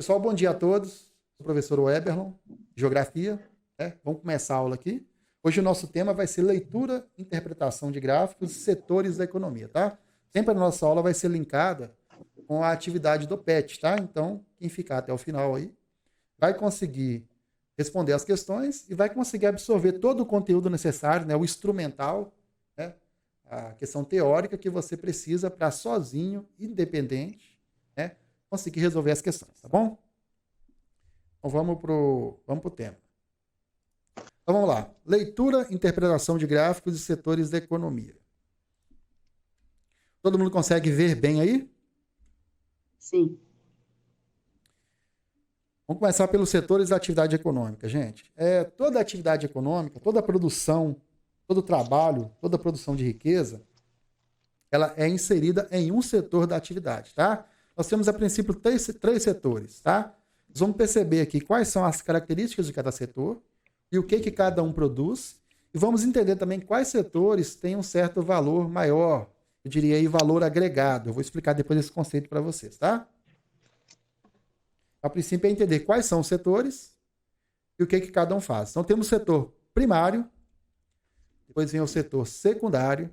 Pessoal, bom dia a todos. Sou o professor Weberlon, Geografia. Vamos começar a aula aqui. Hoje o nosso tema vai ser leitura e interpretação de gráficos e setores da economia, tá? Sempre a nossa aula vai ser linkada com a atividade do PET, tá? Então, quem ficar até o final aí vai conseguir responder as questões e vai conseguir absorver todo o conteúdo necessário, né? O instrumental, né? A questão teórica que você precisa para sozinho, independente, né? Conseguir resolver as questões, tá bom? Então vamos pro tema. Então vamos lá. Leitura, interpretação de gráficos e setores da economia. Todo mundo consegue ver bem aí? Sim. Vamos começar pelos setores da atividade econômica, gente. Toda atividade econômica, toda produção, todo trabalho, toda produção de riqueza, ela é inserida em um setor da atividade, tá? Nós temos, a princípio, três setores, tá? Nós vamos perceber aqui quais são as características de cada setor e o que cada um produz. E vamos entender também quais setores têm um certo valor maior, eu diria aí valor agregado. Eu vou explicar depois esse conceito para vocês, tá? A princípio é entender quais são os setores e o que cada um faz. Então temos o setor primário, depois vem o setor secundário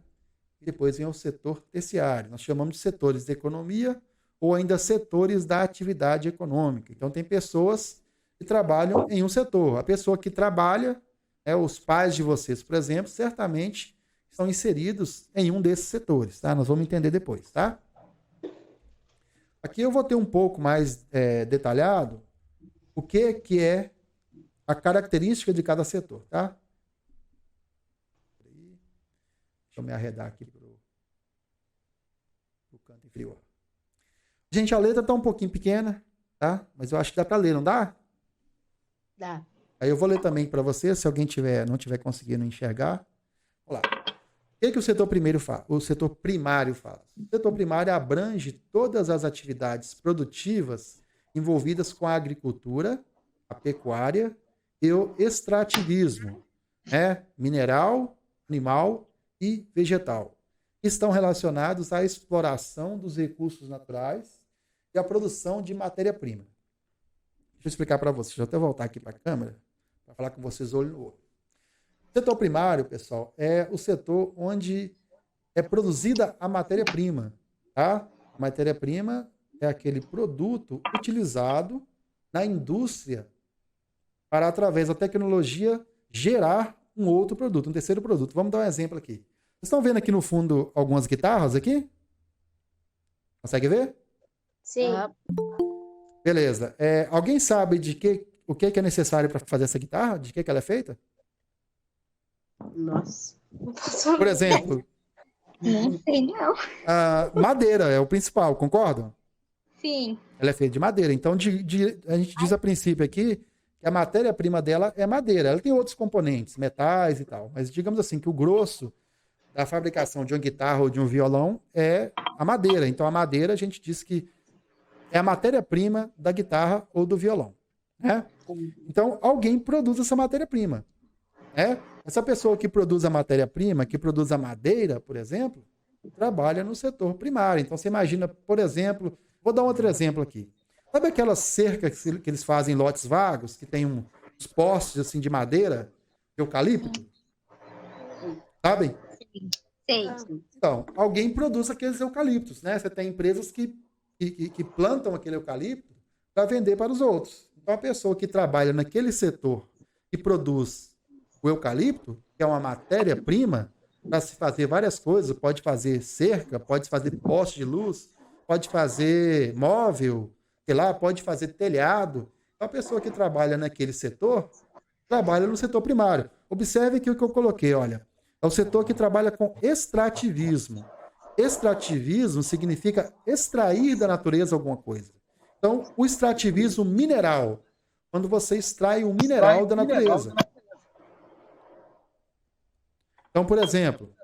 e depois vem o setor terciário. Nós chamamos de setores da economia ou ainda setores da atividade econômica. Então tem pessoas que trabalham em um setor. A pessoa que trabalha, os pais de vocês, por exemplo, certamente estão inseridos em um desses setores, tá? Nós vamos entender depois, tá? Aqui eu vou ter um pouco mais detalhado o que é a característica de cada setor, tá? Deixa eu me arredar aqui para o canto inferior. Gente, a letra está um pouquinho pequena, tá? Mas eu acho que dá para ler, não dá? Dá. Aí eu vou ler também para você, se alguém não tiver conseguindo enxergar. Vamos lá. O que o setor primário faz? O setor primário faz. O setor primário abrange todas as atividades produtivas envolvidas com a agricultura, a pecuária e o extrativismo, mineral, animal e vegetal. Estão relacionados à exploração dos recursos naturais e à produção de matéria-prima. Deixa eu explicar para vocês. Deixa eu até voltar aqui para a câmera para falar com vocês olho no olho. O setor primário, pessoal, é o setor onde é produzida a matéria-prima, tá? A matéria-prima é aquele produto utilizado na indústria para, através da tecnologia, gerar um outro produto, um terceiro produto. Vamos dar um exemplo aqui. Vocês estão vendo aqui no fundo algumas guitarras aqui? Consegue ver? Sim. Beleza. Alguém sabe o que é necessário para fazer essa guitarra? De que ela é feita? Nossa. Por exemplo, Não sei, não. a madeira é o principal, concordam? Sim. Ela é feita de madeira. Então, a gente diz a princípio aqui que a matéria-prima dela é madeira. Ela tem outros componentes, metais e tal. Mas digamos assim que o grosso da fabricação de uma guitarra ou de um violão é a madeira. Então, a madeira, a gente diz que é a matéria-prima da guitarra ou do violão, né? Então, alguém produz essa matéria-prima, né? Essa pessoa que produz a matéria-prima, que produz a madeira, por exemplo, trabalha no setor primário. Então, você imagina, por exemplo, vou dar um outro exemplo aqui. Sabe aquelas cercas que eles fazem em lotes vagos, que tem uns postes assim, de madeira, eucalipto? Sabem? Sei. Então, alguém produz aqueles eucaliptos, né? Você tem empresas que plantam aquele eucalipto para vender para os outros. Então, a pessoa que trabalha naquele setor e produz o eucalipto, que é uma matéria-prima, para se fazer várias coisas, pode fazer cerca, pode fazer poste de luz, pode fazer móvel, sei lá, pode fazer telhado. Então, a pessoa que trabalha naquele setor, trabalha no setor primário. Observe que o que eu coloquei, olha, é o setor que trabalha com extrativismo. Extrativismo significa extrair da natureza alguma coisa. Então, o extrativismo mineral, quando você extrai um mineral da natureza. Então, por exemplo,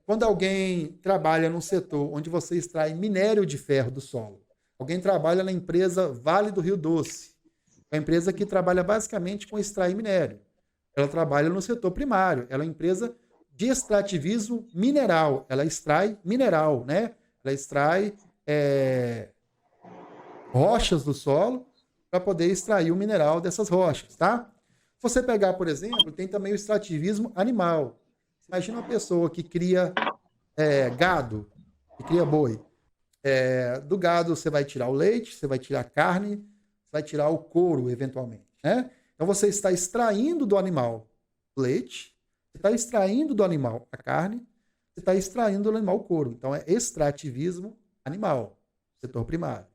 quando alguém trabalha num setor onde você extrai minério de ferro do solo, alguém trabalha na empresa Vale do Rio Doce, é uma empresa que trabalha basicamente com extrair minério. Ela trabalha no setor primário, ela é uma empresa de extrativismo mineral, ela extrai mineral, né? Ela extrai rochas do solo para poder extrair o mineral dessas rochas, tá? Se você pegar, por exemplo, tem também o extrativismo animal. Imagina uma pessoa que cria gado, que cria boi. Do gado você vai tirar o leite, você vai tirar a carne, você vai tirar o couro, eventualmente, né? Então você está extraindo do animal o leite, você está extraindo do animal a carne, você está extraindo do animal o couro. Então é extrativismo animal, setor primário,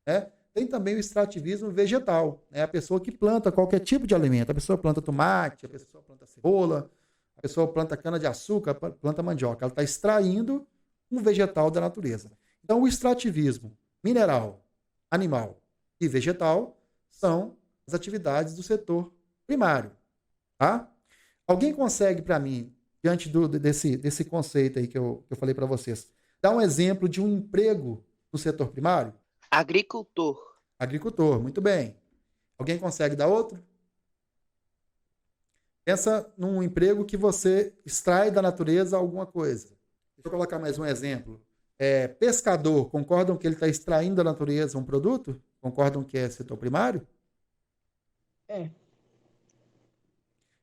né? Tem também o extrativismo vegetal, né? A pessoa que planta qualquer tipo de alimento. A pessoa planta tomate, a pessoa planta cebola, a pessoa planta cana-de-açúcar, planta mandioca. Ela está extraindo um vegetal da natureza. Então, o extrativismo mineral, animal e vegetal são as atividades do setor primário. Tá? Alguém consegue, para mim, diante desse conceito aí que eu falei para vocês, dar um exemplo de um emprego no setor primário? Agricultor. Agricultor, muito bem. Alguém consegue dar outro? Pensa num emprego que você extrai da natureza alguma coisa. Deixa eu colocar mais um exemplo. Pescador, concordam que ele está extraindo da natureza um produto? Concordam que é setor primário?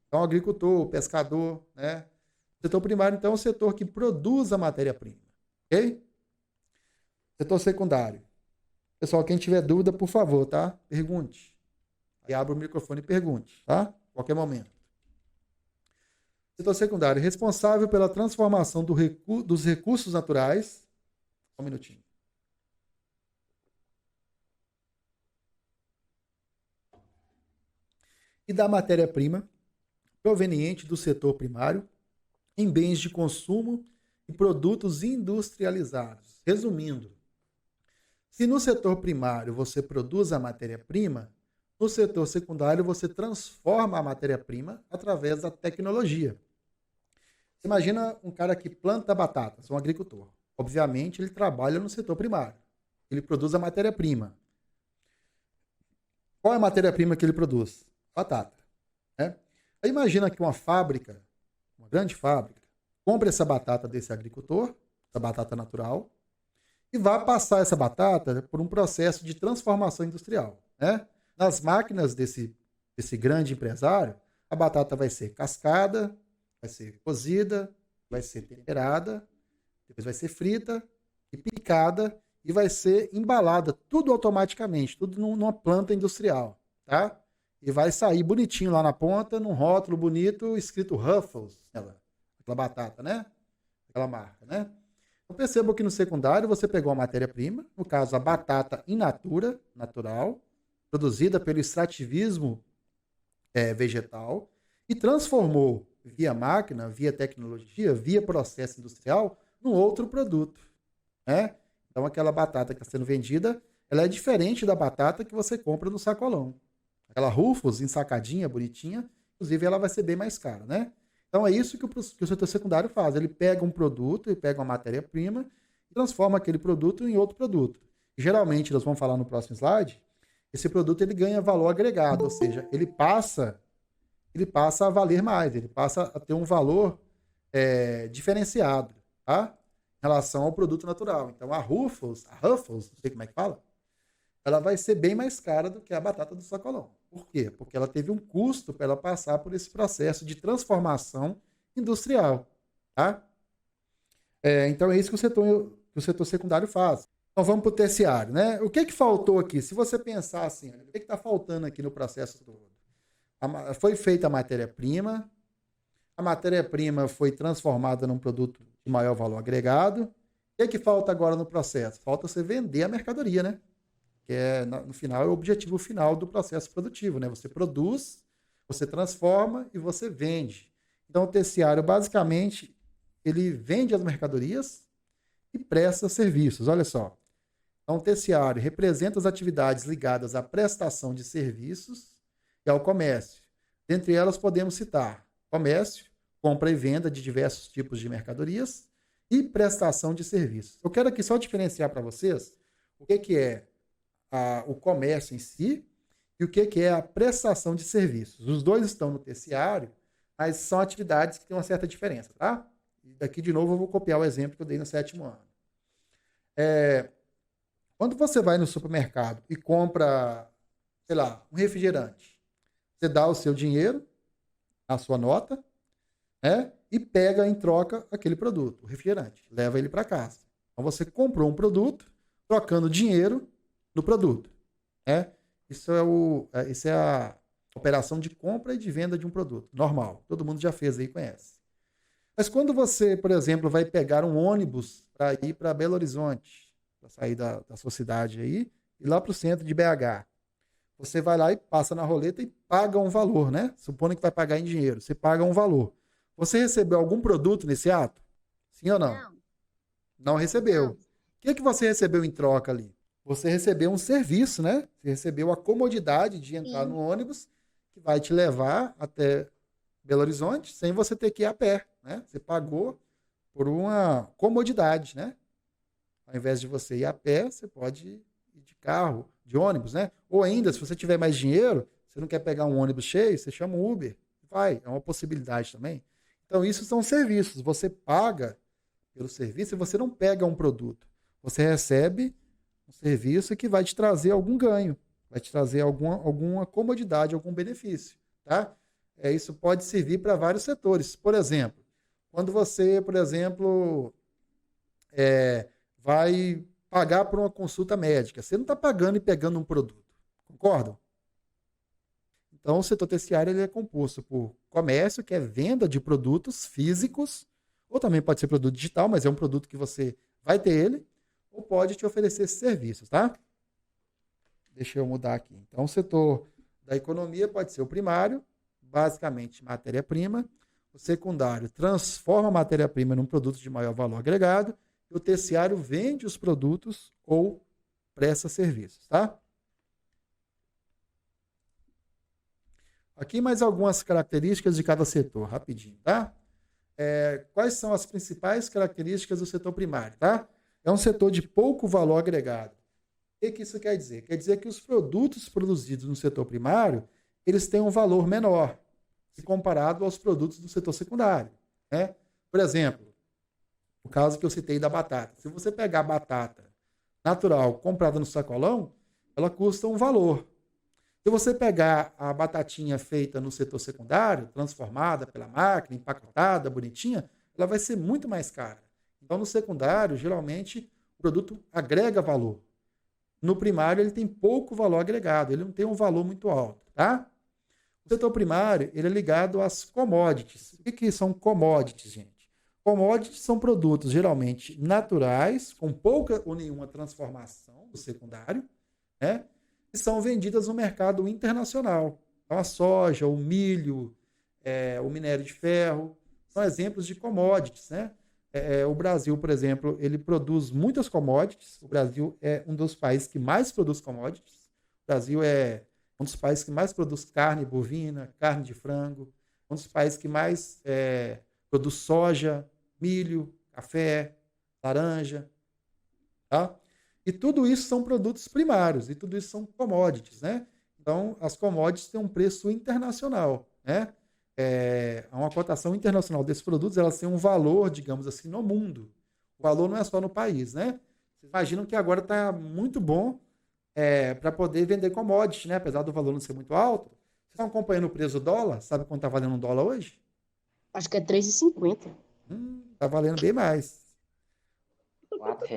Então, agricultor, pescador, né? Setor primário, então, é o setor que produz a matéria-prima. Ok? Setor secundário. Pessoal, quem tiver dúvida, por favor, tá? Pergunte. Aí abre o microfone e pergunte, tá? Qualquer momento. Setor secundário, responsável pela transformação dos recursos naturais. Só um minutinho. E da matéria-prima proveniente do setor primário em bens de consumo e produtos industrializados. Resumindo, se no setor primário você produz a matéria-prima, no setor secundário você transforma a matéria-prima através da tecnologia. Você imagina um cara que planta batatas, um agricultor. Obviamente, ele trabalha no setor primário. Ele produz a matéria-prima. Qual é a matéria-prima que ele produz? Batata. Né? Aí imagina que uma fábrica, uma grande fábrica, compra essa batata desse agricultor, essa batata natural, e vai passar essa batata por um processo de transformação industrial. Né? Nas máquinas desse grande empresário, a batata vai ser cascada, vai ser cozida, vai ser temperada, depois vai ser frita e picada e vai ser embalada, tudo automaticamente, tudo numa planta industrial, tá? E vai sair bonitinho lá na ponta, num rótulo bonito, escrito Ruffles, aquela batata, né? Aquela marca, né? Então perceba que no secundário você pegou a matéria-prima, no caso a batata in natura, natural, produzida pelo extrativismo vegetal, e transformou via máquina, via tecnologia, via processo industrial, num outro produto. Né? Então aquela batata que está sendo vendida, ela é diferente da batata que você compra no sacolão. Aquela Ruffles ensacadinha, bonitinha, inclusive ela vai ser bem mais cara, né? Então é isso que o setor secundário faz. Ele pega um produto, ele pega uma matéria-prima e transforma aquele produto em outro produto. E, geralmente, nós vamos falar no próximo slide, esse produto ele ganha valor agregado, ou seja, ele passa a valer mais, ele passa a ter um valor diferenciado, tá? Em relação ao produto natural. Então a Ruffles, não sei como é que fala, ela vai ser bem mais cara do que a batata do sacolão. Por quê? Porque ela teve um custo para ela passar por esse processo de transformação industrial. Tá? Então é isso que o setor secundário faz. Então vamos para o terciário. Né? O que faltou aqui? Se você pensar assim, o que está faltando aqui no processo todo? Foi feita a matéria-prima foi transformada num produto de maior valor agregado. O que falta agora no processo? Falta você vender a mercadoria, né? Que no final é o objetivo final do processo produtivo, né? Você produz, você transforma e você vende. Então o terciário, basicamente, ele vende as mercadorias e presta serviços. Olha só. Então o terciário representa as atividades ligadas à prestação de serviços e ao comércio. Dentre elas podemos citar comércio, compra e venda de diversos tipos de mercadorias e prestação de serviços. Eu quero aqui só diferenciar para vocês o que é o comércio em si e o que é a prestação de serviços. Os dois estão no terciário, mas são atividades que têm uma certa diferença, tá? E daqui, de novo, eu vou copiar o exemplo que eu dei no 7º ano. Quando você vai no supermercado e compra, sei lá, um refrigerante, você dá o seu dinheiro, a sua nota, né? E pega em troca aquele produto, o refrigerante, leva ele para casa. Então você comprou um produto, trocando dinheiro no produto, né? Isso é a operação de compra e de venda de um produto, normal. Todo mundo já fez aí, conhece. Mas quando você, por exemplo, vai pegar um ônibus para ir para Belo Horizonte, para sair da sua cidade aí, e lá para o centro de BH, você vai lá e passa na roleta e paga um valor, né? Supondo que vai pagar em dinheiro, você paga um valor. Você recebeu algum produto nesse ato? Sim ou não? Não. Não recebeu. Não. O que você recebeu em troca ali? Você recebeu um serviço, né? Você recebeu a comodidade de entrar Sim. no ônibus que vai te levar até Belo Horizonte sem você ter que ir a pé, né? Você pagou por uma comodidade, né? Ao invés de você ir a pé, você pode ir de carro, de ônibus, né? Ou ainda, se você tiver mais dinheiro, você não quer pegar um ônibus cheio, você chama um Uber. Vai, é uma possibilidade também. Então, isso são serviços. Você paga pelo serviço e você não pega um produto. Você recebe um serviço que vai te trazer algum ganho, vai te trazer alguma comodidade, algum benefício, tá? Isso pode servir para vários setores. Por exemplo, quando você, por exemplo, vai pagar por uma consulta médica, você não está pagando e pegando um produto, concordam? Então, o setor terciário ele é composto por comércio, que é venda de produtos físicos, ou também pode ser produto digital, mas é um produto que você vai ter ele, ou pode te oferecer esses serviços, tá? Deixa eu mudar aqui. Então, o setor da economia pode ser o primário, basicamente matéria-prima. O secundário transforma a matéria-prima num produto de maior valor agregado. E o terciário vende os produtos ou presta serviços, tá? Aqui mais algumas características de cada setor, rapidinho, tá? Quais são as principais características do setor primário, tá? É um setor de pouco valor agregado. O que isso quer dizer? Quer dizer que os produtos produzidos no setor primário, eles têm um valor menor, se comparado aos produtos do setor secundário, né? Por exemplo, o caso que eu citei da batata. Se você pegar a batata natural comprada no sacolão, ela custa um valor. Se você pegar a batatinha feita no setor secundário, transformada pela máquina, empacotada, bonitinha, ela vai ser muito mais cara. Então, no secundário, geralmente, o produto agrega valor. No primário, ele tem pouco valor agregado, ele não tem um valor muito alto, tá? O setor primário, ele é ligado às commodities. O que são commodities, gente? Commodities são produtos geralmente naturais, com pouca ou nenhuma transformação do secundário, né? E são vendidas no mercado internacional. Então, a soja, o milho, o minério de ferro, são exemplos de commodities, né? O Brasil, por exemplo, ele produz muitas commodities. O Brasil é um dos países que mais produz commodities. O Brasil é um dos países que mais produz carne bovina, carne de frango, um dos países que mais produz soja, milho, café, laranja, tá? E tudo isso são produtos primários, e tudo isso são commodities, né? Então, as commodities têm um preço internacional, né? Uma cotação internacional desses produtos, elas têm um valor, digamos assim, no mundo. O valor não é só no país, né? Vocês imaginam que agora está muito bom para poder vender commodities, né? Apesar do valor não ser muito alto. Vocês estão acompanhando o preço do dólar? Sabe quanto está valendo um dólar hoje? Acho que é 3,50. Tá valendo bem mais. R$ 4.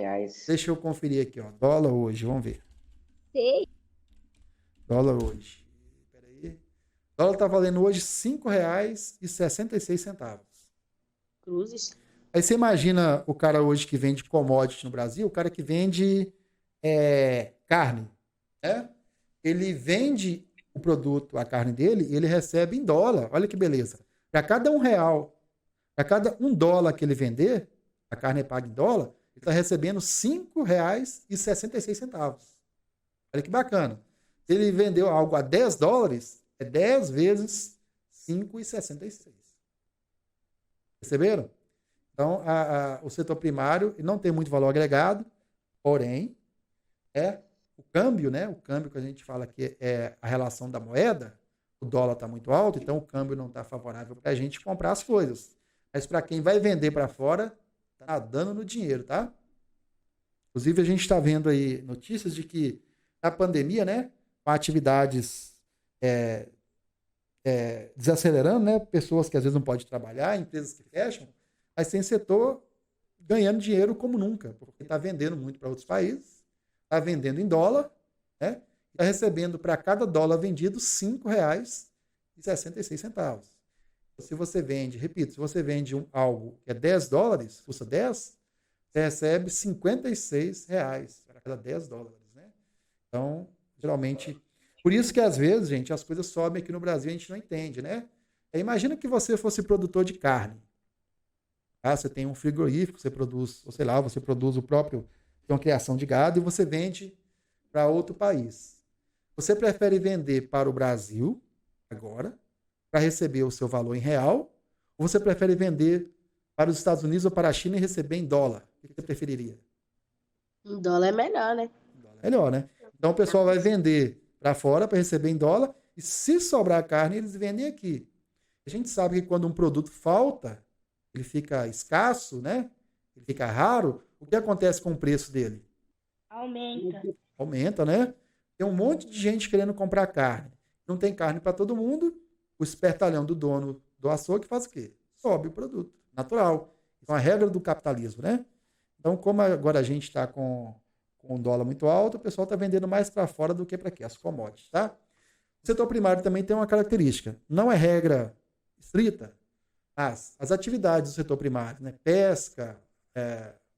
Deixa eu conferir aqui, ó. Dólar hoje, vamos ver. Sei. Dólar hoje. Peraí. Dólar tá valendo hoje R$ 5,66. Cruzes. Aí você imagina o cara hoje que vende commodity no Brasil, o cara que vende carne, né? Ele vende o produto, a carne dele, e ele recebe em dólar. Olha que beleza. Para cada R$ 1, para cada $1 que ele vender, a carne é paga em dólar, ele está recebendo R$ 5,66. Olha que bacana. Se ele vendeu algo a $10, é 10 vezes 5,66. Perceberam? Então, o setor primário não tem muito valor agregado, porém, o câmbio, né? O câmbio que a gente fala que é a relação da moeda, o dólar está muito alto, então o câmbio não está favorável para a gente comprar as coisas. Mas para quem vai vender para fora, está dando no dinheiro, tá? Inclusive, a gente está vendo aí notícias de que na pandemia, né, com atividades desacelerando, né, pessoas que às vezes não podem trabalhar, empresas que fecham, mas tem setor ganhando dinheiro como nunca, porque está vendendo muito para outros países, está vendendo em dólar, né, está recebendo para cada dólar vendido R$ 5,66. Se você vende, repito, se você vende algo que é $10, custa 10, você recebe R$ 56 para cada $10, né? Então, geralmente, por isso que às vezes, gente, as coisas sobem aqui no Brasil e a gente não entende, né? Imagina que você fosse produtor de carne. Tá? Você tem um frigorífico, você produz, ou sei lá, você produz o próprio, tem uma criação de gado e você vende para outro país. Você prefere vender para o Brasil agora, para receber o seu valor em real, ou você prefere vender para os Estados Unidos ou para a China e receber em dólar? O que você preferiria? Em dólar é melhor, né? Melhor, né? Então o pessoal vai vender para fora para receber em dólar e se sobrar carne, eles vendem aqui. A gente sabe que quando um produto falta, ele fica escasso, né? Ele fica raro, o que acontece com o preço dele? Aumenta. Aumenta, né? Tem um monte de gente querendo comprar carne. Não tem carne para todo mundo, o espertalhão do dono do açougue faz o quê? Sobe o produto. Natural. Então, a regra do capitalismo, né? Então, como agora a gente está com um dólar muito alto, o pessoal está vendendo mais para fora do que para aqui, as commodities, tá? O setor primário também tem uma característica. Não é regra estrita, mas as atividades do setor primário, né? Pesca,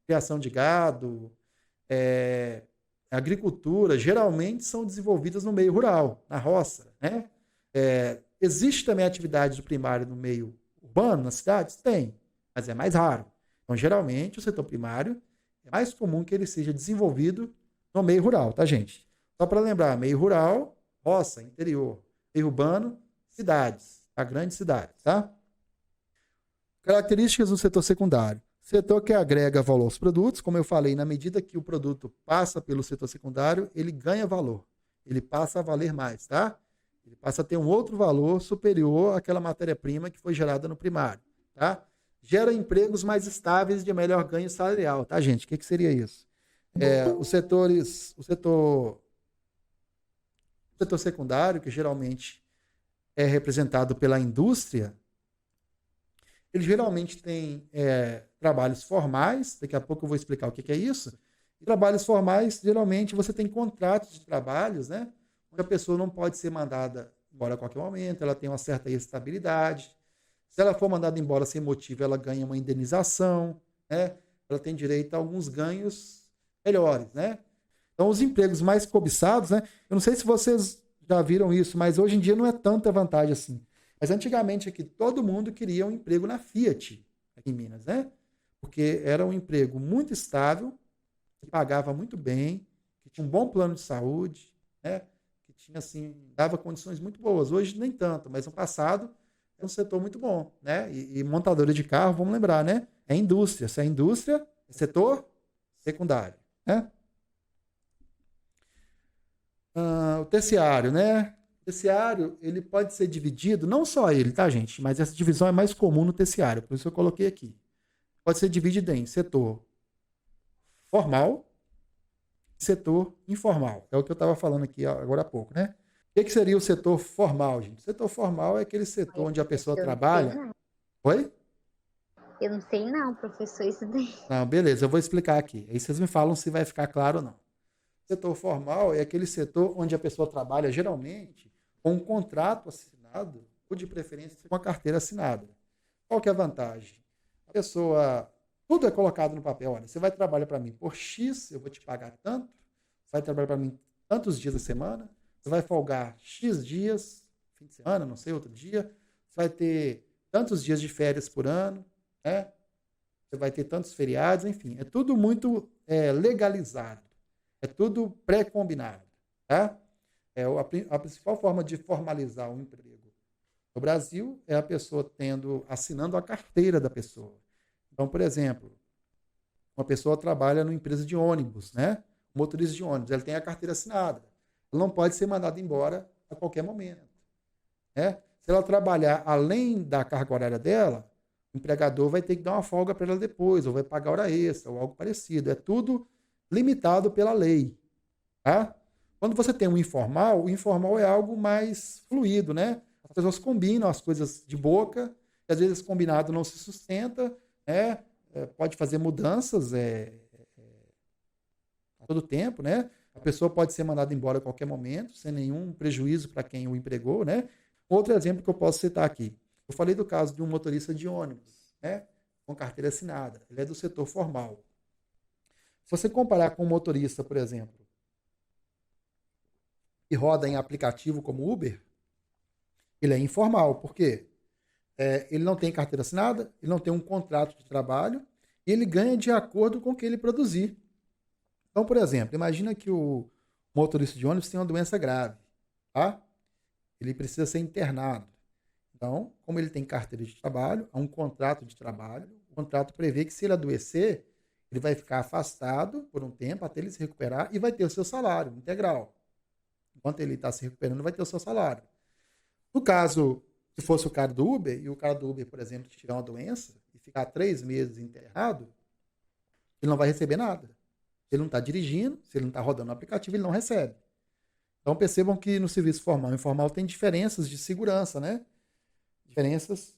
criação de gado, agricultura, geralmente são desenvolvidas no meio rural, na roça, né? Existe também atividade do primário no meio urbano, nas cidades? Tem, mas é mais raro. Então, geralmente, o setor primário é mais comum que ele seja desenvolvido no meio rural, tá, gente? Só para lembrar, meio rural, roça, interior. Meio urbano, cidades, tá? Grandes cidades, tá? Características do setor secundário. Setor que agrega valor aos produtos, como eu falei, na medida que o produto passa pelo setor secundário, ele ganha valor. Ele passa a valer mais, tá? Ele passa a ter um outro valor superior àquela matéria-prima que foi gerada no primário, tá? Gera empregos mais estáveis e de melhor ganho salarial, tá, gente? O que seria isso? O setor secundário, que geralmente é representado pela indústria, ele geralmente tem trabalhos formais, daqui a pouco eu vou explicar o que é isso. E trabalhos formais, geralmente você tem contratos de trabalhos, né? Onde a pessoa não pode ser mandada embora a qualquer momento, ela tem uma certa estabilidade. Se ela for mandada embora sem motivo, ela ganha uma indenização, né? Ela tem direito a alguns ganhos melhores, né? Então, os empregos mais cobiçados, né? Eu não sei se vocês já viram isso, mas hoje em dia não é tanta vantagem assim. Mas antigamente aqui todo mundo queria um emprego na Fiat, aqui em Minas, né? Porque era um emprego muito estável, que pagava muito bem, que tinha um bom plano de saúde, né? Que tinha, assim, dava condições muito boas. Hoje nem tanto, mas no passado é um setor muito bom, né? E montadora de carro, vamos lembrar, né? É indústria. Se é indústria, é setor secundário, né? O terciário, né? O terciário, ele pode ser dividido, não só ele, tá, gente? Mas essa divisão é mais comum no terciário, por isso eu coloquei aqui. Pode ser dividido em setor formal e setor informal. É o que eu estava falando aqui agora há pouco, né? O que seria o setor formal, gente? O setor formal é aquele setor onde a pessoa trabalha... Oi? Eu não sei não, professor, isso daí. Não, beleza, eu vou explicar aqui. Aí vocês me falam se vai ficar claro ou não. O setor formal é aquele setor onde a pessoa trabalha, geralmente, com um contrato assinado, ou de preferência com a carteira assinada. Qual que é a vantagem? A pessoa... Tudo é colocado no papel. Olha, você vai trabalhar para mim por X, eu vou te pagar tanto. Você vai trabalhar para mim tantos dias da semana. Você vai folgar X dias, fim de semana, não sei, outro dia. Você vai ter tantos dias de férias por ano, né? Você vai ter tantos feriados, enfim. É tudo muito legalizado. É tudo pré-combinado, tá? A principal forma de formalizar um emprego no Brasil é a pessoa assinando a carteira da pessoa. Então, por exemplo, uma pessoa trabalha numa empresa de ônibus, né? Motorista de ônibus, ela tem a carteira assinada. Ela não pode ser mandada embora a qualquer momento, né? Se ela trabalhar além da carga horária dela, o empregador vai ter que dar uma folga para ela depois, ou vai pagar hora extra, ou algo parecido. É tudo limitado pela lei, tá? Quando você tem o informal é algo mais fluido, né? As pessoas combinam as coisas de boca, e às vezes combinado não se sustenta, né? Pode fazer mudanças a todo tempo, né? A pessoa pode ser mandada embora a qualquer momento, sem nenhum prejuízo para quem o empregou, né? Outro exemplo que eu posso citar aqui. Eu falei do caso de um motorista de ônibus, né? Com carteira assinada. Ele é do setor formal. Se você comparar com um motorista, por exemplo, que roda em aplicativo como Uber, ele é informal. Por quê? Ele não tem carteira assinada, ele não tem um contrato de trabalho e ele ganha de acordo com o que ele produzir. Então, por exemplo, imagina que o motorista de ônibus tem uma doença grave, tá? Ele precisa ser internado. Então, como ele tem carteira de trabalho, há um contrato de trabalho, o contrato prevê que se ele adoecer, ele vai ficar afastado por um tempo até ele se recuperar e vai ter o seu salário integral. Enquanto ele está se recuperando, vai ter o seu salário. No caso, se fosse o cara do Uber, e o cara do Uber, por exemplo, tiver uma doença e ficar 3 meses internado, ele não vai receber nada. Se ele não está dirigindo, se ele não está rodando o aplicativo, ele não recebe. Então percebam que no serviço formal e informal tem diferenças de segurança, né? Diferenças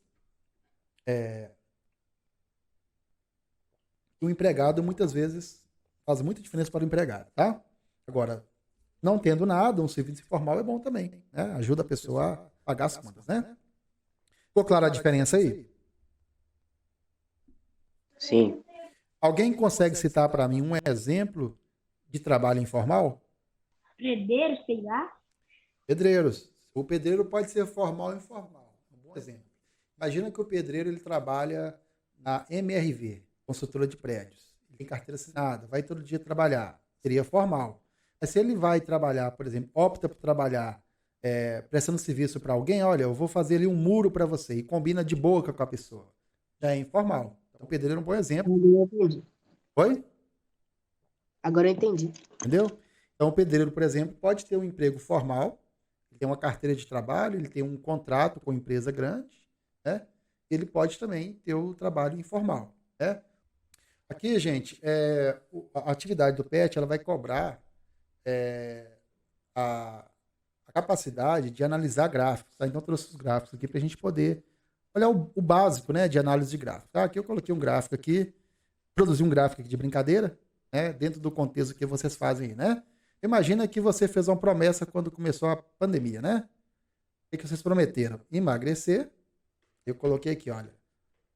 que o empregado muitas vezes faz muita diferença para o empregado, tá? Agora, não tendo nada, um serviço informal é bom também, né? Ajuda a pessoa a pagar as contas, né? Ficou clara a diferença aí? Sim. Alguém consegue citar para mim um exemplo de trabalho informal? Pedreiro, sei lá. Pedreiros. O pedreiro pode ser formal ou informal. Um bom exemplo. Imagina que o pedreiro ele trabalha na MRV, construtora de prédios. Ele tem carteira assinada, vai todo dia trabalhar. Seria formal. Mas se ele vai trabalhar, por exemplo, opta por trabalhar prestando serviço para alguém, olha, eu vou fazer ali um muro para você e combina de boca com a pessoa. Já é informal. Então, o pedreiro é um bom exemplo. Eu entendi. Oi? Agora eu entendi. Entendeu? Então, o pedreiro, por exemplo, pode ter um emprego formal, ele tem uma carteira de trabalho, ele tem um contrato com empresa grande, né? Ele pode também ter o trabalho informal, né? Aqui, gente, a atividade do PET, ela vai cobrar a capacidade de analisar gráficos, tá? Então, eu trouxe os gráficos aqui para a gente poder olhar o básico, né, de análise de gráfico, tá? Aqui eu coloquei um gráfico aqui, produzi um gráfico aqui de brincadeira, né, dentro do contexto que vocês fazem aí, né? Imagina que você fez uma promessa quando começou a pandemia, né? O que vocês prometeram? Emagrecer. Eu coloquei aqui, olha.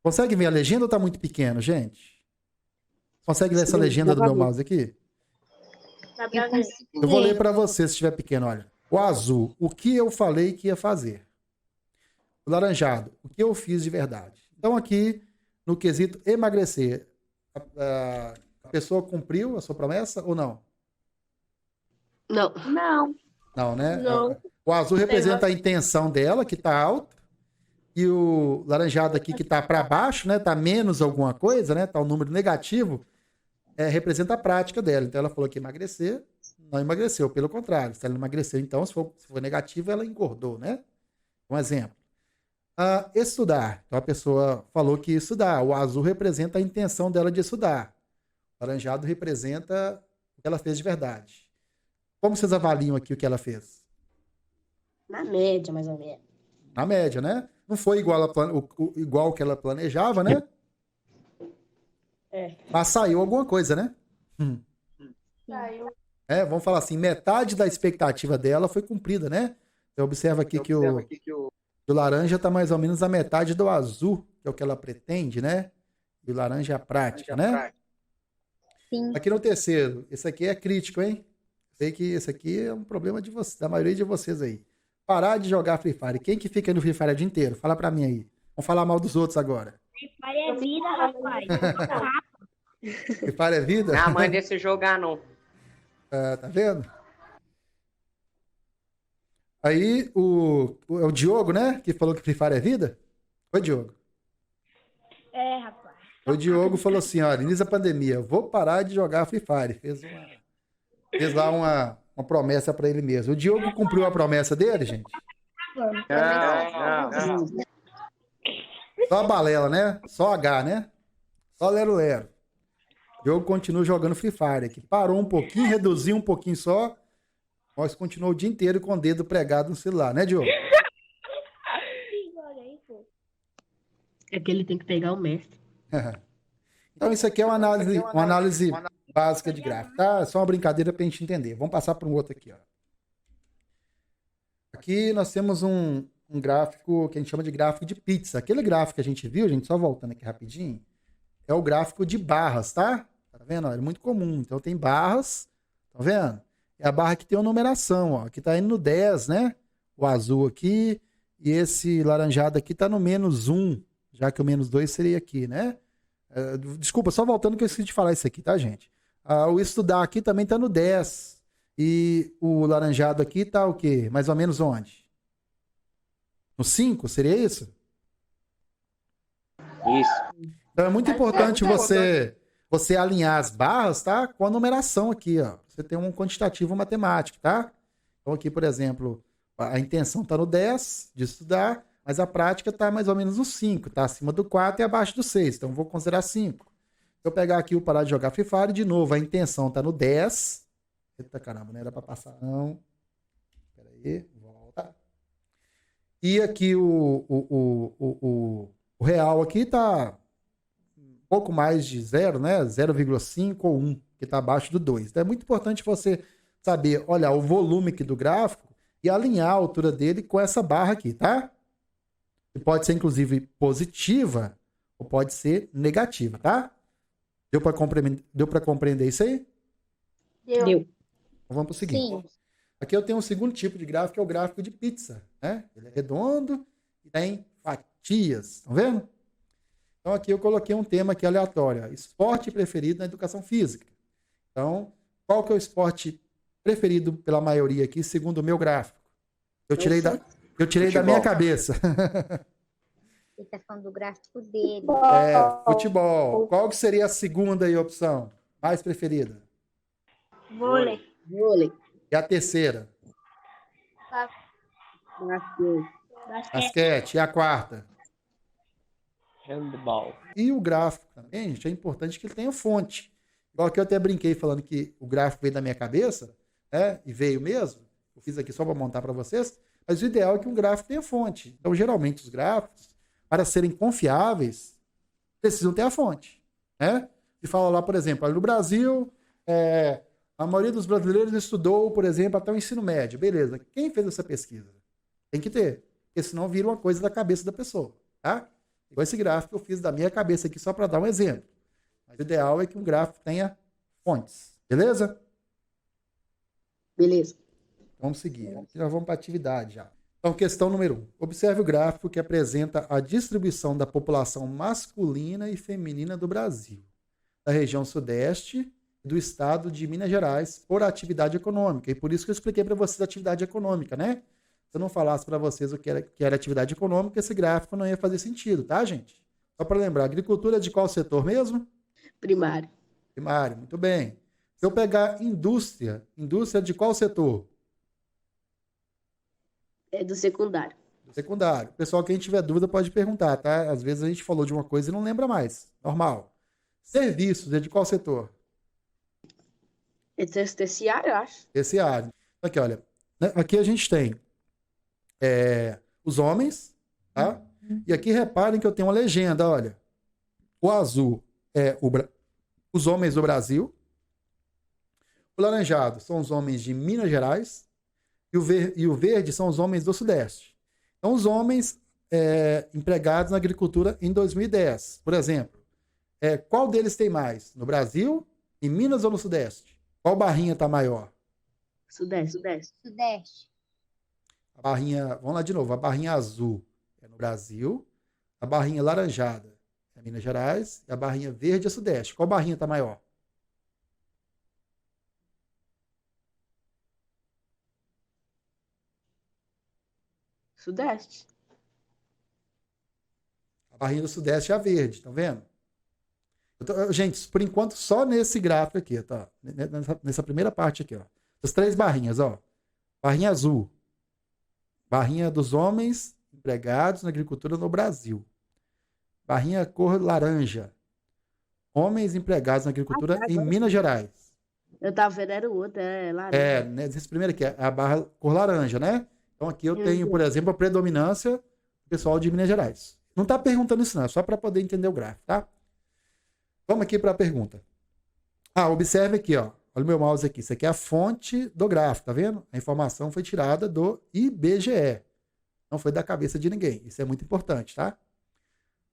Consegue ver a legenda ou tá muito pequeno, gente? Consegue ver essa legenda do meu mouse aqui? Eu vou ler para você se estiver pequeno, olha. O azul, o que eu falei que ia fazer. O laranjado, o que eu fiz de verdade. Então aqui, no quesito emagrecer, a pessoa cumpriu a sua promessa ou não? Não. Não. Não, né? Não. O azul representa a intenção dela, que está alta, e o laranjado aqui, que está para baixo, né? Está menos alguma coisa, né? Está um número negativo, representa a prática dela. Então ela falou que emagrecer, não emagreceu, pelo contrário. Se ela emagreceu, então, se for negativo, ela engordou, né? Um exemplo. Estudar. Então a pessoa falou que ia estudar. O azul representa a intenção dela de estudar. O laranjado representa o que ela fez de verdade. Como vocês avaliam aqui o que ela fez? Na média, mais ou menos. Na média, né? Não foi igual o que ela planejava, né? Mas saiu alguma coisa, né? Saiu. Vamos falar assim, metade da expectativa dela foi cumprida, né? Você observa aqui que o laranja está mais ou menos a metade do azul, que é o que ela pretende, né? E o laranja é a prática, né? Sim. Aqui no terceiro, esse aqui é crítico, hein? Sei que esse aqui é um problema da maioria de vocês aí. Parar de jogar Free Fire. Quem que fica no Free Fire o dia inteiro? Fala pra mim aí. Vamos falar mal dos outros agora. Free Fire é vida, rapaz. Free Fire é vida? Não, mãe desse jogar, não. Tá vendo? Aí é o Diogo, né? Que falou que Free Fire é vida? Oi, Diogo. Rapaz. O Diogo falou assim, olha, início da pandemia, vou parar de jogar Free Fire. Fez lá uma promessa pra ele mesmo. O Diogo cumpriu a promessa dele, gente? Não. Só a balela, né? Só H, né? Só lero-lero. O Diogo continua jogando Free Fire aqui. Parou um pouquinho, reduziu um pouquinho só. Nós continuou o dia inteiro com o dedo pregado no celular, né, Diogo? É que ele tem que pegar o mestre. Então, isso aqui é uma análise básica de gráfico, tá? É só uma brincadeira pra gente entender. Vamos passar para um outro aqui, ó. Aqui nós temos um gráfico que a gente chama de gráfico de pizza. Aquele gráfico que a gente viu, gente, só voltando aqui rapidinho, é o gráfico de barras, tá? Tá vendo? Ó, é muito comum. Então tem barras, tá vendo? É a barra que tem uma numeração, ó. Aqui tá indo no 10, né? O azul aqui. E esse laranjado aqui tá no -1, já que o -2 seria aqui, né? Desculpa, só voltando que eu esqueci de falar isso aqui, tá, gente? O estudar aqui também tá no 10. E o laranjado aqui tá o quê? Mais ou menos onde? No 5, seria isso? Isso. Então é muito importante você alinhar as barras, tá? Com a numeração aqui, ó. Você tem um quantitativo matemático, tá? Então aqui, por exemplo, a intenção tá no 10 de estudar, mas a prática tá mais ou menos no 5, tá acima do 4 e abaixo do 6. Então eu vou considerar 5. Se eu pegar aqui o parar de jogar Free Fire, de novo, a intenção tá no 10. Eita caramba, não era pra passar, não. Espera aí, volta. E aqui o real aqui tá um pouco mais de 0, né? 0,5 ou 1, que tá abaixo do 2. Então é muito importante você saber olhar o volume aqui do gráfico e alinhar a altura dele com essa barra aqui, tá? Que pode ser, inclusive, positiva ou pode ser negativa, tá? Deu para compreender isso aí? Deu. Então vamos para o seguinte. Sim. Aqui eu tenho um segundo tipo de gráfico, que é o gráfico de pizza, né? Ele é redondo e tem fatias, estão vendo? Então aqui eu coloquei um tema aqui aleatório, ó, esporte preferido na educação física. Então, qual que é o esporte preferido pela maioria aqui, segundo o meu gráfico? Eu tirei da minha cabeça. Ele tá falando do gráfico dele. Futebol. Qual que seria a segunda aí opção? Mais preferida? Vôlei. Vôlei. E a terceira? Basquete. Basquete. E a quarta? Handball. E o gráfico também, gente, é importante que ele tenha fonte. Igual que eu até brinquei falando que o gráfico veio da minha cabeça, né? E veio mesmo. Eu fiz aqui só para montar para vocês. Mas o ideal é que um gráfico tenha fonte. Então, geralmente, os gráficos, para serem confiáveis, precisam ter a fonte, né? E fala lá, por exemplo, no Brasil, a maioria dos brasileiros estudou, por exemplo, até o ensino médio. Beleza. Quem fez essa pesquisa? Tem que ter. Porque senão vira uma coisa da cabeça da pessoa, tá? Igual esse gráfico eu fiz da minha cabeça aqui só para dar um exemplo. Mas o ideal é que um gráfico tenha fontes. Beleza? Beleza. Vamos seguir. Aqui já vamos para a atividade já. Então, questão número 1. Observe o gráfico que apresenta a distribuição da população masculina e feminina do Brasil, da região sudeste e do estado de Minas Gerais, por atividade econômica. E por isso que eu expliquei para vocês a atividade econômica, né? Se eu não falasse para vocês o que era atividade econômica, esse gráfico não ia fazer sentido, tá, gente? Só para lembrar, agricultura é de qual setor mesmo? Primário. Primário, muito bem. Se eu pegar indústria é de qual setor? É do secundário. Do secundário. Pessoal, quem tiver dúvida pode perguntar, tá? Às vezes a gente falou de uma coisa e não lembra mais. Normal. Serviços é de qual setor? É terciário, eu acho. Terciário. Aqui, olha. Aqui a gente tem os homens, tá? E aqui reparem que eu tenho uma legenda, olha. O azul é os homens do Brasil. O laranjado são os homens de Minas Gerais. E o verde são os homens do Sudeste. Então, os homens empregados na agricultura em 2010, por exemplo. Qual deles tem mais? No Brasil, em Minas ou no Sudeste? Qual barrinha está maior? Sudeste. A barrinha, vamos lá de novo, a barrinha azul é no Brasil, a barrinha laranjada é Minas Gerais e a barrinha verde é Sudeste. Qual barrinha está maior? Sudeste. A barrinha do Sudeste é a verde, estão vendo? Gente, por enquanto, só nesse gráfico aqui, tá? Nessa primeira parte aqui, ó. As 3 barrinhas, ó. Barrinha azul. Barrinha dos homens empregados na agricultura no Brasil. Barrinha cor laranja. homens empregados na agricultura em Minas Gerais. Eu tava vendo, era o outro, laranja. Né, esse primeiro aqui, é a barra cor laranja, né? Então aqui eu tenho, por exemplo, a predominância do pessoal de Minas Gerais. Não está perguntando isso não, é só para poder entender o gráfico, tá? Vamos aqui para a pergunta. Observe aqui, ó. Olha o meu mouse aqui. Isso aqui é a fonte do gráfico, tá vendo? A informação foi tirada do IBGE. Não foi da cabeça de ninguém. Isso é muito importante, tá?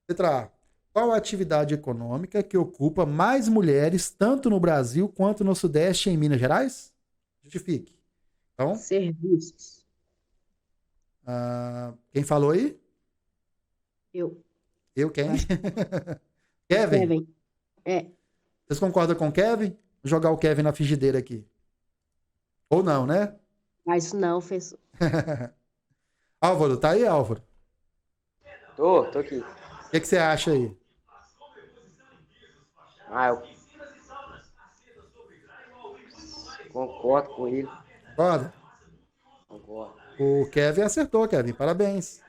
Letra A. Qual a atividade econômica que ocupa mais mulheres, tanto no Brasil quanto no Sudeste e em Minas Gerais? Justifique. Então, Serviços. quem falou aí? Eu. Eu, quem? Kevin? Kevin. Vocês concordam com o Kevin? Vou jogar o Kevin na frigideira aqui. Ou não, né? Mas não, fez. Álvaro, tá aí, Álvaro? Tô aqui. O que você acha aí? Eu concordo com ele. Concorda? Concordo. O Kevin acertou, Kevin. Parabéns.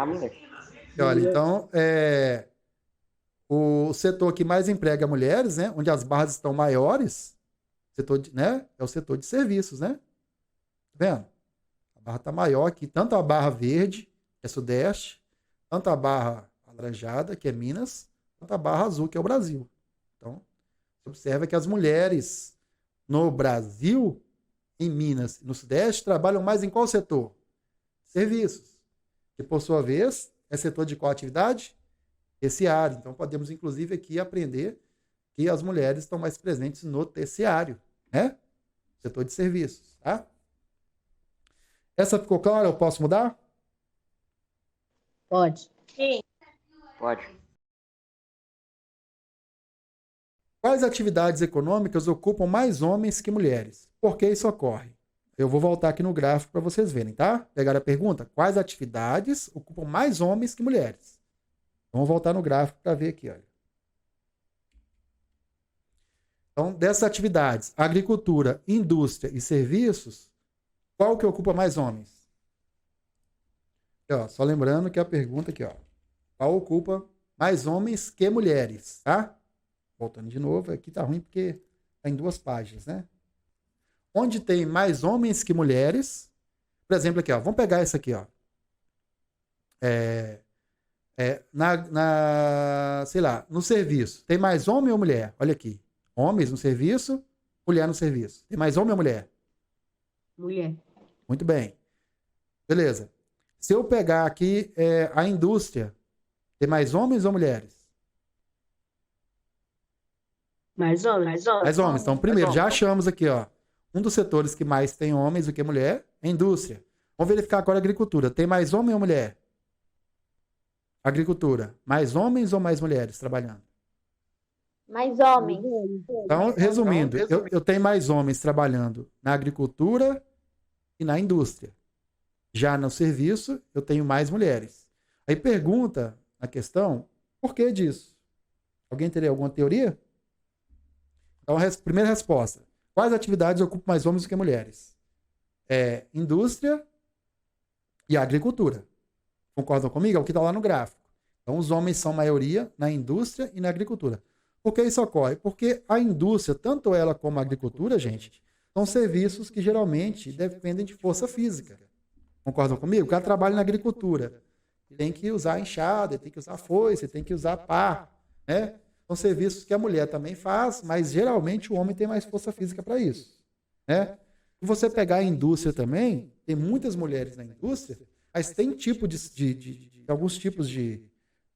Moleque. Olha, então, o setor que mais emprega mulheres, né? Onde as barras estão maiores, né? É o setor de serviços, né? Tá vendo? A barra está maior aqui. Tanto a barra verde, que é Sudeste, tanto a barra alaranjada, que é Minas, quanto a barra azul, que é o Brasil. Então, você observa que as mulheres no Brasil, em Minas e no Sudeste, trabalham mais em qual setor? Serviços. Que, por sua vez, é setor de qual atividade? Terciário. Então, podemos, inclusive, aqui aprender que as mulheres estão mais presentes no terciário, né? Setor de serviços, tá? Essa ficou clara? Eu posso mudar? Pode. Sim. Pode. Quais atividades econômicas ocupam mais homens que mulheres? Por que isso ocorre? Eu vou voltar aqui no gráfico para vocês verem, tá? Pegaram a pergunta? Quais atividades ocupam mais homens que mulheres? Vamos voltar no gráfico para ver aqui, olha. Então, dessas atividades, agricultura, indústria e serviços, qual que ocupa mais homens? Aqui, ó, só lembrando que a pergunta aqui, ó. Qual ocupa mais homens que mulheres, tá? Voltando de novo, aqui tá ruim porque tá em 2 páginas, né? Onde tem mais homens que mulheres, por exemplo, aqui, ó, vamos pegar isso aqui, ó. Sei lá, no serviço, tem mais homem ou mulher? Olha aqui, homens no serviço, mulher no serviço. Tem mais homem ou mulher? Mulher. Muito bem. Beleza. Se eu pegar aqui a indústria, tem mais homens ou mulheres? Mais homens. Mais homens. Então, primeiro, já achamos aqui, ó. Um dos setores que mais tem homens do que mulher é a indústria. Vamos verificar agora a agricultura. Tem mais homem ou mulher? Agricultura. Mais homens ou mais mulheres trabalhando? Mais homens. Então, resumindo, eu tenho mais homens trabalhando na agricultura e na indústria. Já no serviço, eu tenho mais mulheres. Aí pergunta a questão, por que disso? Alguém teria alguma teoria? Então, primeira resposta. Quais atividades ocupam mais homens do que mulheres? Indústria e agricultura. Concordam comigo? É o que está lá no gráfico. Então, os homens são maioria na indústria e na agricultura. Por que isso ocorre? Porque a indústria, tanto ela como a agricultura, gente, são serviços que geralmente dependem de força física. Concordam comigo? O cara trabalha na agricultura. Tem que usar enxada, tem que usar foice, tem que usar pá, né? São serviços que a mulher também faz, mas geralmente o homem tem mais força física para isso, né? Se você pegar a indústria também, tem muitas mulheres na indústria, mas tem alguns tipos de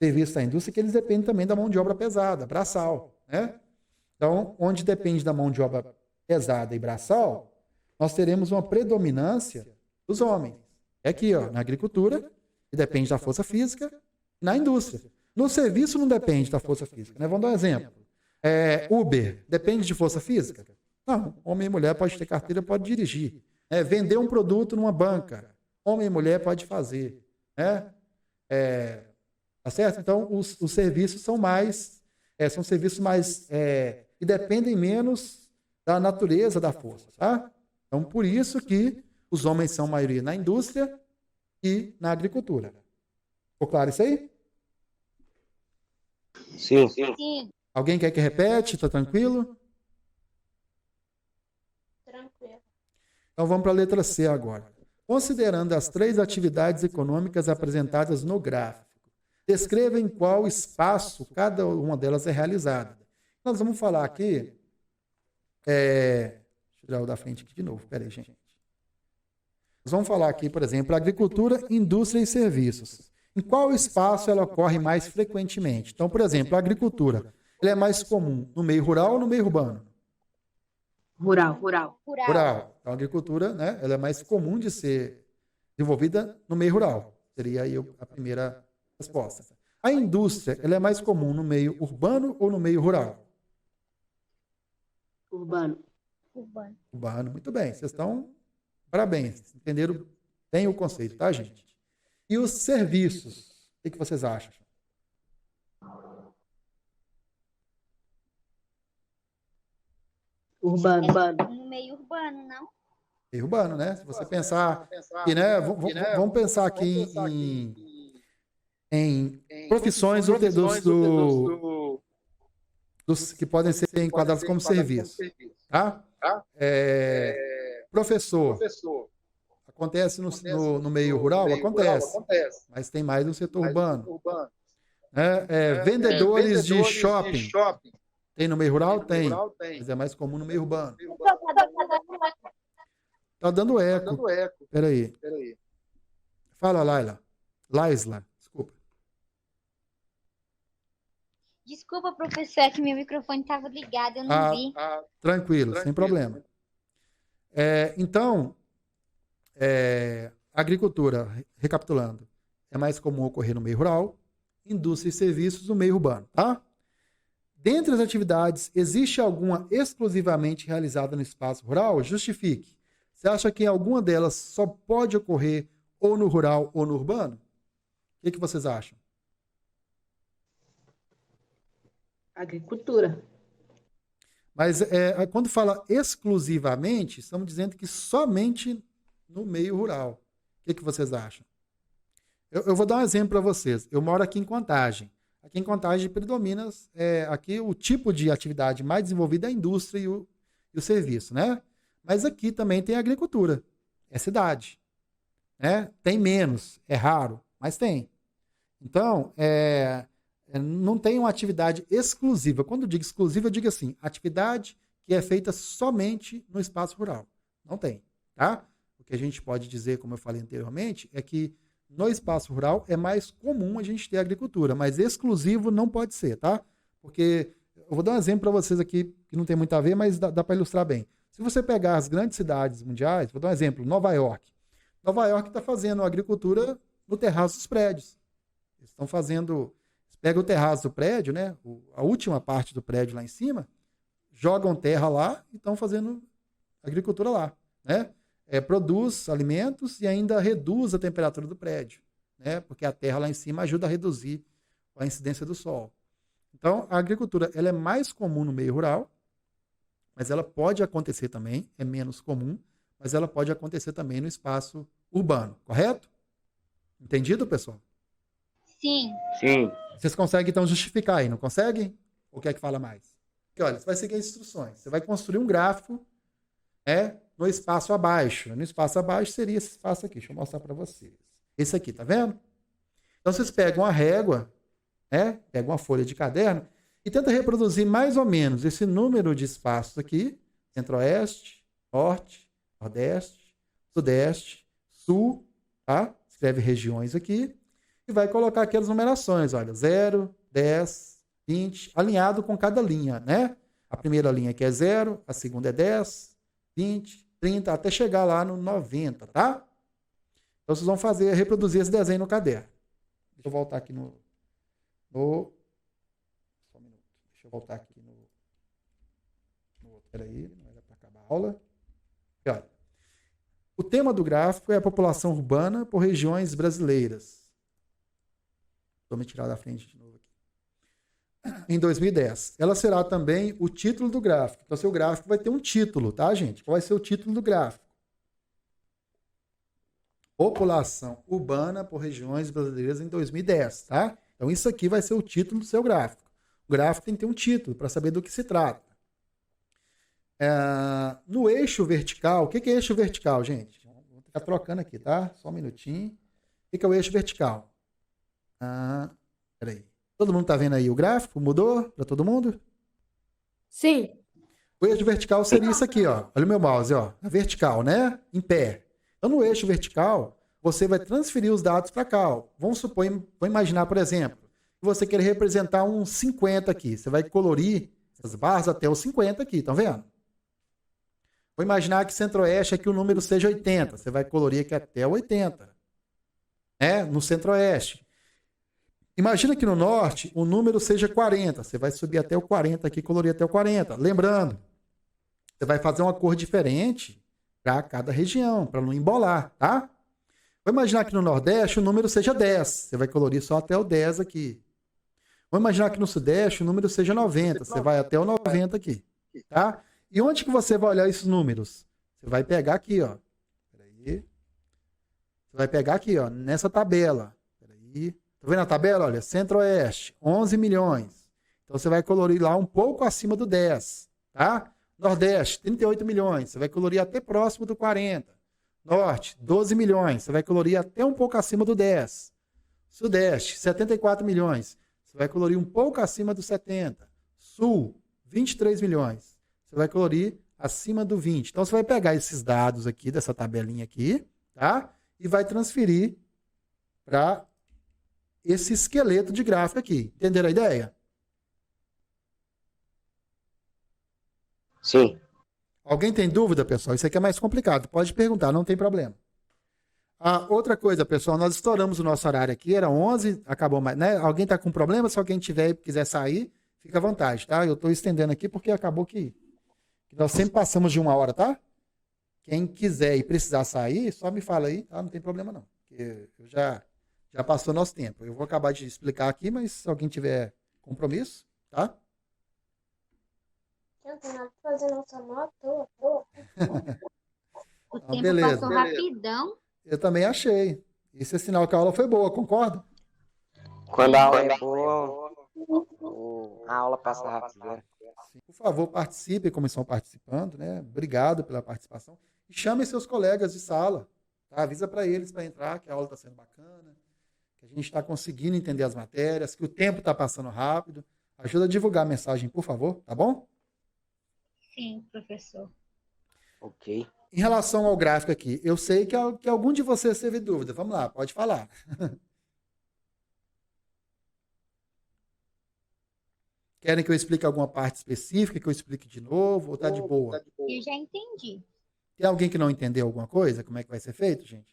serviço da indústria que eles dependem também da mão de obra pesada, braçal, né? Então, onde depende da mão de obra pesada e braçal, nós teremos uma predominância dos homens. É aqui, ó, na agricultura, que depende da força física, na indústria. No serviço não depende da força física, né? Vamos dar um exemplo. Uber depende de força física? Não, homem e mulher pode ter carteira, pode dirigir. Vender um produto numa banca, homem e mulher pode fazer, né? Tá certo? Então, os serviços são são serviços mais que dependem menos da natureza da força, tá? Então, por isso que os homens são maioria na indústria e na agricultura. Ficou claro isso aí? Sim. Sim. Alguém quer que repete? Tá tranquilo? Tranquilo. Então vamos para a letra C agora. Considerando as 3 atividades econômicas apresentadas no gráfico, descreva em qual espaço cada uma delas é realizada. Nós vamos falar aqui. Deixa eu tirar o da frente aqui de novo. Pera aí, gente. Nós vamos falar aqui, por exemplo, agricultura, indústria e serviços. Em qual espaço ela ocorre mais frequentemente? Então, por exemplo, a agricultura, ela é mais comum no meio rural ou no meio urbano? Rural. Rural. Então, a agricultura, né, ela é mais comum de ser desenvolvida no meio rural. Seria aí a primeira resposta. A indústria, ela é mais comum no meio urbano ou no meio rural? Urbano. Urbano. Muito bem. Vocês estão parabéns. Entenderam bem o conceito, tá, gente? E os serviços? O que vocês acham? Urbano. No meio urbano, não? Meio urbano, né? Se você pensar aqui, né? Vamos pensar aqui em profissões dos que podem ser enquadrados como serviço, tá? Professor. Acontece no meio rural? Acontece. Mas tem mais no setor urbano. Vendedores de shopping. Tem no meio rural? Tem. Mas é mais comum no meio urbano. Tá dando eco. Peraí. Fala, Laila. Laisla. Desculpa. Desculpa, professor, é que meu microfone estava ligado, eu não vi. Tranquilo, sem problema. Então, agricultura, recapitulando, é mais comum ocorrer no meio rural, indústria e serviços no meio urbano, tá? Dentre as atividades, existe alguma exclusivamente realizada no espaço rural? Justifique. Você acha que alguma delas só pode ocorrer ou no rural ou no urbano? O que vocês acham? Agricultura. Mas quando fala exclusivamente, estamos dizendo que somente no meio rural. O que vocês acham? Eu vou dar um exemplo para vocês. Eu moro aqui em Contagem. Aqui em Contagem predomina aqui o tipo de atividade mais desenvolvida é a indústria e o serviço, né? Mas aqui também tem agricultura. É cidade. Né? Tem menos, é raro, mas tem. Então, não tem uma atividade exclusiva. Quando eu digo exclusiva, eu digo assim, atividade que é feita somente no espaço rural. Não tem, tá? O que a gente pode dizer, como eu falei anteriormente, é que no espaço rural é mais comum a gente ter agricultura, mas exclusivo não pode ser, tá? Porque eu vou dar um exemplo para vocês aqui que não tem muito a ver, mas dá para ilustrar bem. Se você pegar as grandes cidades mundiais, vou dar um exemplo, Nova York. Nova York está fazendo agricultura no terraço dos prédios. Eles estão fazendo... Pega o terraço do prédio, né? A última parte do prédio lá em cima, jogam terra lá e estão fazendo agricultura lá, né? Produz alimentos e ainda reduz a temperatura do prédio, né? Porque a terra lá em cima ajuda a reduzir a incidência do sol. Então, a agricultura ela é mais comum no meio rural, mas ela pode acontecer também, é menos comum, mas ela pode acontecer também no espaço urbano, correto? Entendido, pessoal? Sim. Vocês conseguem, então, justificar aí, não conseguem? Ou quer que fala mais? Porque, olha, você vai seguir as instruções. Você vai construir um gráfico no espaço abaixo. No espaço abaixo seria esse espaço aqui. Deixa eu mostrar para vocês. Esse aqui, tá vendo? Então, vocês pegam uma régua, pegam uma folha de caderno e tentam reproduzir mais ou menos esse número de espaços aqui. Centro-Oeste, Norte, Nordeste, Sudeste, Sul, tá? Escreve regiões aqui. E vai colocar aquelas numerações, olha, 0, 10, 20, alinhado com cada linha, né? A primeira linha aqui é 0, a segunda é 10, 20, 30, até chegar lá no 90, tá? Então, vocês vão reproduzir esse desenho no caderno. Deixa eu voltar aqui no... Só um minuto. Deixa eu voltar aqui no outro. Peraí, não era para acabar a aula. E olha, o tema do gráfico é a população urbana por regiões brasileiras. Vou me tirar da frente de novo aqui. Em 2010. Ela será também o título do gráfico. Então, seu gráfico vai ter um título, tá, gente? Qual vai ser o título do gráfico? População urbana por regiões brasileiras em 2010, tá? Então, isso aqui vai ser o título do seu gráfico. O gráfico tem que ter um título para saber do que se trata. No eixo vertical, o que é eixo vertical, gente? Vou ficar trocando aqui, tá? Só um minutinho. O que é o eixo vertical? Peraí. Todo mundo tá vendo aí o gráfico? Mudou para todo mundo? Sim. O eixo vertical seria isso aqui, ó. Olha o meu mouse, ó. É vertical, né? Em pé. Então, no eixo vertical, você vai transferir os dados para cá, ó. Vamos supor, vamos imaginar, por exemplo, que você quer representar um 50 aqui. Você vai colorir as barras até os 50 aqui, estão vendo? Vou imaginar que centro-oeste aqui o número seja 80. Você vai colorir aqui até o 80. No centro-oeste. Imagina que no norte o número seja 40. Você vai subir até o 40 aqui, colorir até o 40. Lembrando, você vai fazer uma cor diferente para cada região, para não embolar, tá? Vou imaginar que no nordeste o número seja 10. Você vai colorir só até o 10 aqui. Vou imaginar que no sudeste o número seja 90. Você vai até o 90 aqui, tá? E onde que você vai olhar esses números? Você vai pegar aqui, ó. Peraí. Você vai pegar aqui, ó, nessa tabela. Peraí. Tá vendo a tabela? Olha, centro-oeste, 11 milhões. Então você vai colorir lá um pouco acima do 10, tá? Nordeste, 38 milhões. Você vai colorir até próximo do 40. Norte, 12 milhões. Você vai colorir até um pouco acima do 10. Sudeste, 74 milhões. Você vai colorir um pouco acima do 70. Sul, 23 milhões. Você vai colorir acima do 20. Então, você vai pegar esses dados aqui, dessa tabelinha aqui, tá? E vai transferir para esse esqueleto de gráfico aqui. Entenderam a ideia? Sim. Alguém tem dúvida, pessoal? Isso aqui é mais complicado. Pode perguntar, não tem problema. Outra coisa, pessoal, nós estouramos o nosso horário aqui, era 11, acabou mais, né? Alguém está com problema? Se alguém tiver e quiser sair, fica à vontade, tá? Eu estou estendendo aqui porque acabou que nós sempre passamos de 1 hora, tá? Quem quiser e precisar sair, só me fala aí, tá? Não tem problema não. Porque já passou nosso tempo. Eu vou acabar de explicar aqui, mas se alguém tiver compromisso, tá? Não tem nada pra fazer nossa moto. O tempo beleza, passou rapidão. Eu também achei. Isso é sinal que a aula foi boa, concorda? Quando a aula é boa, a aula passa rápido, né? Por favor, participe como estão participando, né? Obrigado pela participação. E chame seus colegas de sala, tá? Avisa para eles para entrar que a aula está sendo bacana, que a gente está conseguindo entender as matérias, que o tempo está passando rápido. Ajuda a divulgar a mensagem, por favor, tá bom? Sim, professor. Ok. Em relação ao gráfico aqui, eu sei que algum de vocês teve dúvida. Vamos lá, pode falar. Querem que eu explique alguma parte específica, que eu explique de novo, ou tá de boa? Eu já entendi. Tem alguém que não entendeu alguma coisa? Como é que vai ser feito, gente?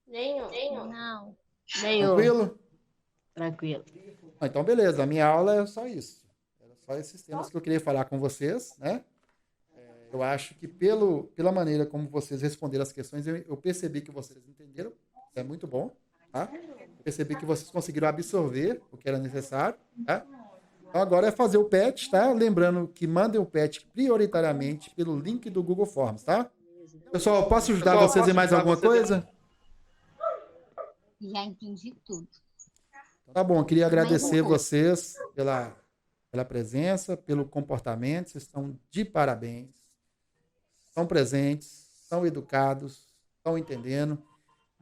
Nenhum. Não. Nenhum. Tranquilo? Tranquilo. Então, beleza. A minha aula é só isso. Era só esses temas que eu queria falar com vocês, né? Eu acho que pela maneira como vocês responderam as questões, eu percebi que vocês entenderam. Isso é muito bom, tá? Eu percebi que vocês conseguiram absorver o que era necessário, tá? Então, agora é fazer o PET, tá? Lembrando que mandem o PET prioritariamente pelo link do Google Forms, tá? Pessoal, posso ajudar vocês em mais alguma coisa? Já entendi tudo. Tá bom, eu queria agradecer vocês pela presença, pelo comportamento. Vocês estão de parabéns. São presentes, são educados, estão entendendo.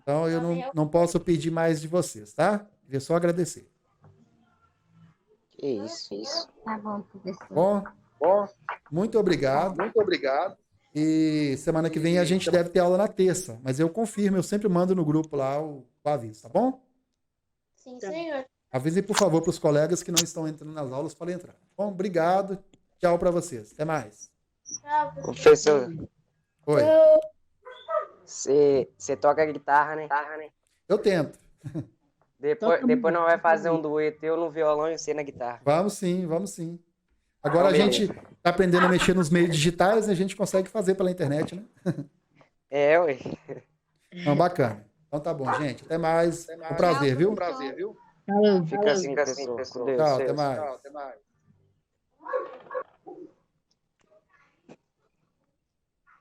Então, eu não posso pedir mais de vocês, tá? Queria só agradecer. Que isso. Tá bom, professor. Bom, muito obrigado. Muito obrigado. E semana que vem a gente deve ter aula na terça, mas eu confirmo, eu sempre mando no grupo lá o aviso, tá bom? Sim, senhor. Avise, por favor, para os colegas que não estão entrando nas aulas para entrar. Bom, obrigado. Tchau para vocês. Até mais. Tchau, Professor, Oi. você toca guitarra, né? Eu tento. Depois nós vai fazer um dueto, eu no violão e você na guitarra. Vamos sim. Agora a gente tá aprendendo a mexer nos meios digitais e a gente consegue fazer pela internet, né? É, ué. Então, bacana. Então tá bom, gente. Até mais. Um prazer, viu? Fica assim, professor. Com Deus. Tchau, até mais.